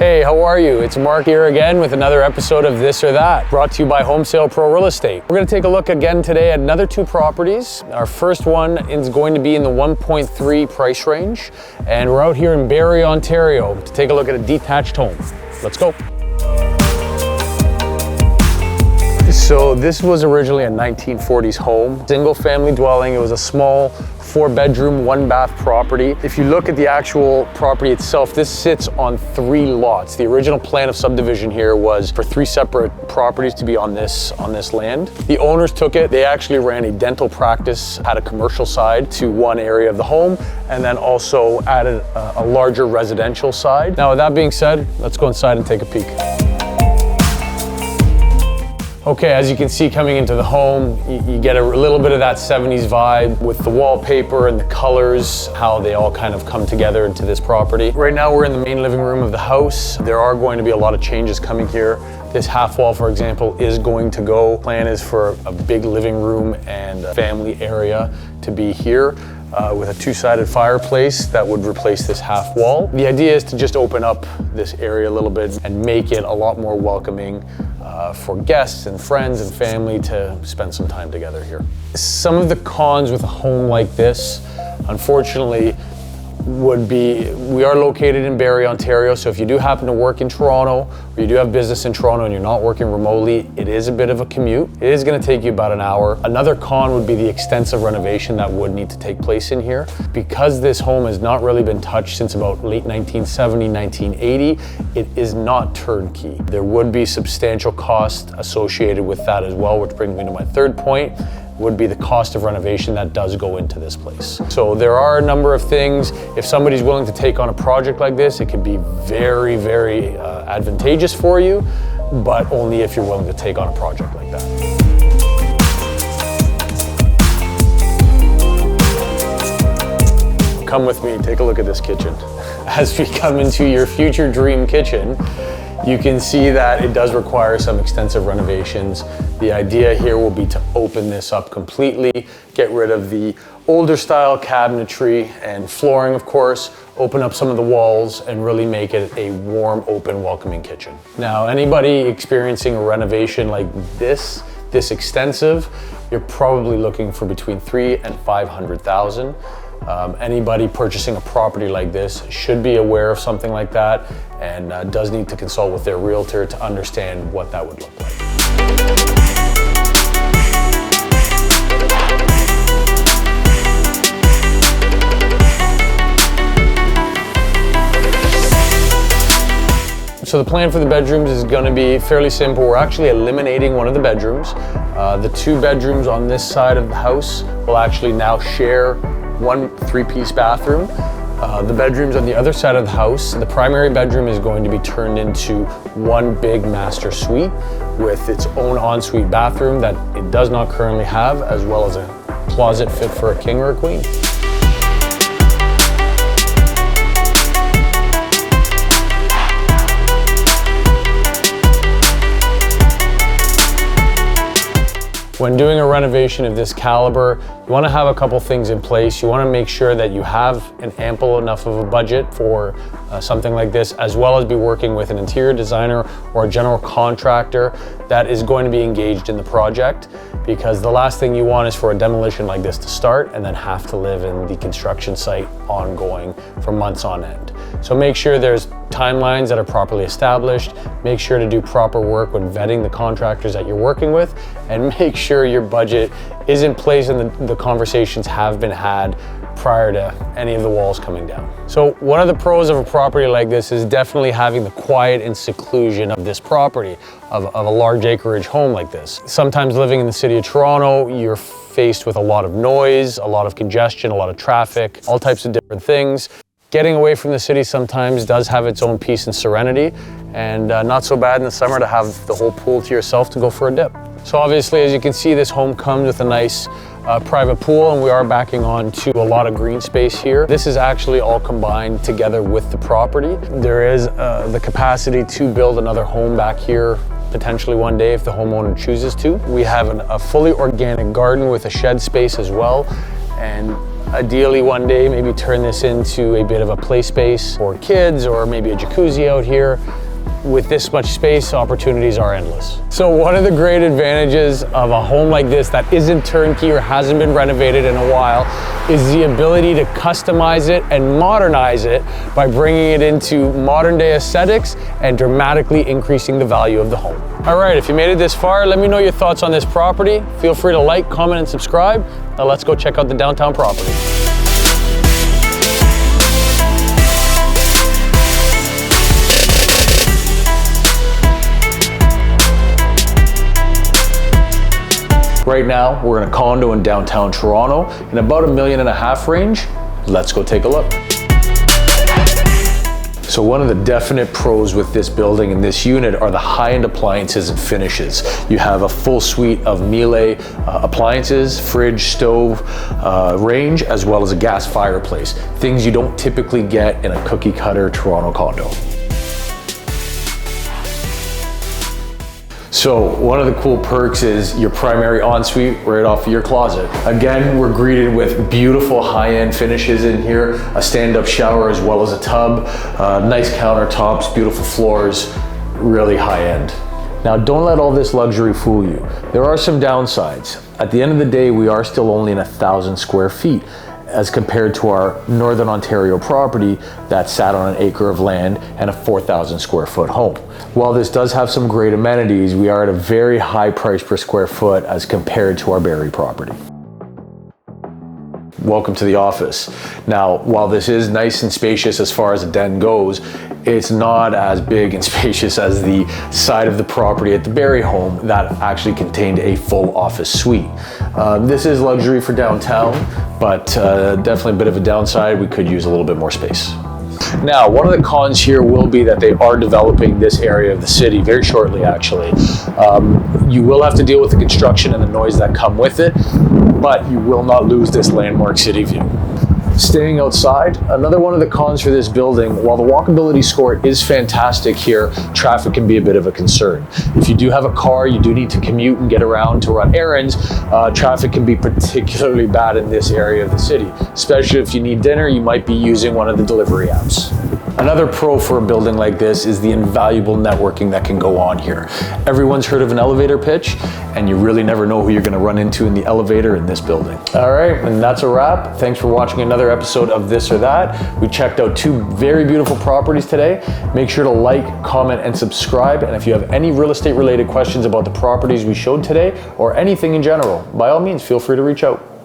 Hey, how are you? It's Mark here again with another episode of This or That, brought to you by Home Sale Pro Real Estate. We're going to take a look again today at another two properties. Our first one is going to be in the 1.3 price range, and we're out here in Barrie, Ontario to take a look at a detached home. Let's go. So this was originally a 1940s home, single family dwelling. It was a small 4-bedroom, 1-bath property. If you look at the actual property itself, this sits on 3 lots. The original plan of subdivision here was for 3 separate properties to be on this land. The owners took it. They actually ran a dental practice, had a commercial side to one area of the home, and then also added a larger residential side. Now, with that being said, let's go inside and take a peek. Okay, as you can see coming into the home, you get a little bit of that 70s vibe with the wallpaper and the colors, how they all kind of come together into this property. Right now we're in the main living room of the house. There are going to be a lot of changes coming here. This half wall, for example, is going to go. Plan is for a big living room and a family area to be here. With a 2-sided fireplace that would replace this half wall. The idea is to just open up this area a little bit and make it a lot more welcoming for guests and friends and family to spend some time together here. Some of the cons with a home like this, unfortunately, would be, we are located in Barrie, Ontario, so if you do happen to work in Toronto, or you do have business in Toronto and you're not working remotely, it is a bit of a commute. It is going to take you about an hour. Another con would be the extensive renovation that would need to take place in here. Because this home has not really been touched since about late 1970, 1980, it is not turnkey. There would be substantial cost associated with that as well, which brings me to my third point, would be the cost of renovation that does go into this place. So there are a number of things. If somebody's willing to take on a project like this, it could be very, very advantageous for you, but only if you're willing to take on a project like that. Come with me, take a look at this kitchen. As we come into your future dream kitchen, you can see that it does require some extensive renovations. The idea here will be to open this up completely, get rid of the older style cabinetry and flooring, of course, open up some of the walls and really make it a warm, open, welcoming kitchen. Now, anybody experiencing a renovation like this extensive, you're probably looking for between $300,000 and $500,000. Anybody purchasing a property like this should be aware of something like that and does need to consult with their realtor to understand what that would look like. So the plan for the bedrooms is going to be fairly simple. We're actually eliminating one of the bedrooms. The 2 bedrooms on this side of the house will actually now share one 3-piece bathroom. The bedrooms on the other side of the house, the primary bedroom is going to be turned into one big master suite with its own ensuite bathroom that it does not currently have, as well as a closet fit for a king or a queen. When doing a renovation of this caliber, you want to have a couple things in place. You want to make sure that you have an ample enough of a budget for something like this, as well as be working with an interior designer or a general contractor that is going to be engaged in the project, because the last thing you want is for a demolition like this to start and then have to live in the construction site ongoing for months on end. So make sure there's timelines that are properly established, make sure to do proper work when vetting the contractors that you're working with, and make sure your budget is in place and the conversations have been had prior to any of the walls coming down. So one of the pros of a property like this is definitely having the quiet and seclusion of this property, of a large acreage home like this. Sometimes living in the city of Toronto, you're faced with a lot of noise, a lot of congestion, a lot of traffic, all types of different things. Getting away from the city sometimes does have its own peace and serenity, and not so bad in the summer to have the whole pool to yourself to go for a dip. So obviously, as you can see, this home comes with a nice private pool, and we are backing on to a lot of green space here. This is actually all combined together with the property. There is the capacity to build another home back here potentially one day if the homeowner chooses to. We have a fully organic garden with a shed space as well, and ideally one day maybe turn this into a bit of a play space for kids, or maybe a jacuzzi out here. With this much space, opportunities are endless. So one of the great advantages of a home like this that isn't turnkey or hasn't been renovated in a while is the ability to customize it and modernize it by bringing it into modern day aesthetics and dramatically increasing the value of the home. All right, if you made it this far, let me know your thoughts on this property. Feel free to like, comment, and subscribe. Now let's go check out the downtown property. Right now, we're in a condo in downtown Toronto in about $1.5 million range. Let's go take a look. So one of the definite pros with this building and this unit are the high-end appliances and finishes. You have a full suite of Miele appliances, fridge, stove, range, as well as a gas fireplace. Things you don't typically get in a cookie cutter Toronto condo. So one of the cool perks is your primary ensuite right off of your closet. Again, we're greeted with beautiful high-end finishes in here, a stand-up shower as well as a tub, nice countertops, beautiful floors, really high-end. Now don't let all this luxury fool you. There are some downsides. At the end of the day, we are still only in 1,000 square feet, as compared to our Northern Ontario property that sat on an acre of land and a 4,000 square foot home. While this does have some great amenities, we are at a very high price per square foot as compared to our Barrie property. Welcome to the office. Now, while this is nice and spacious as far as a den goes, it's not as big and spacious as the side of the property at the Barrie home that actually contained a full office suite. This is luxury for downtown, but definitely a bit of a downside. We could use a little bit more space. Now, one of the cons here will be that they are developing this area of the city very shortly, actually. You will have to deal with the construction and the noise that come with it, but you will not lose this landmark city view. Staying outside, another one of the cons for this building, while the walkability score is fantastic here, traffic can be a bit of a concern. If you do have a car, you do need to commute and get around to run errands, traffic can be particularly bad in this area of the city. Especially if you need dinner, you might be using one of the delivery apps. Another pro for a building like this is the invaluable networking that can go on here. Everyone's heard of an elevator pitch, and you really never know who you're going to run into in the elevator in this building. All right, and that's a wrap. Thanks for watching another episode of This or That. We checked out 2 very beautiful properties today. Make sure to like, comment, and subscribe. And if you have any real estate related questions about the properties we showed today or anything in general, by all means, feel free to reach out.